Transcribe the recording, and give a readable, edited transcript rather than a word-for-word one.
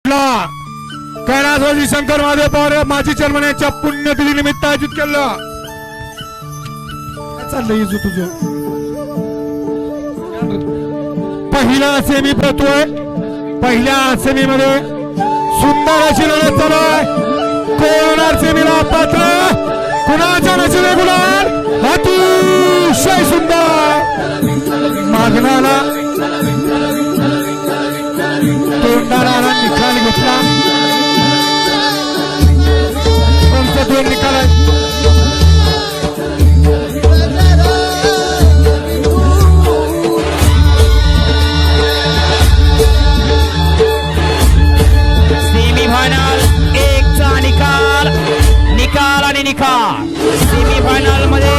कैलासवासी शंकर महादेव पवार माजी चेअरमन यांच्या पुण्यतिथी निमित्त आयोजित केलं. काय चाललंय इजू तुझं? पहिला सेमी पळतोय. पहिल्या सेमी मध्ये सुंदर अशी लढत चालू आहे. कोण होणार सेमीला पात्र? कुणाच्या नशिबे गुलाल? अतिशय सुंदर मागणाला तोंडाला निकाल घेतला. दोन निकाल आहेत. सेमी फायनल 1चा निकाल आणि निकाल. सेमी फायनल मध्ये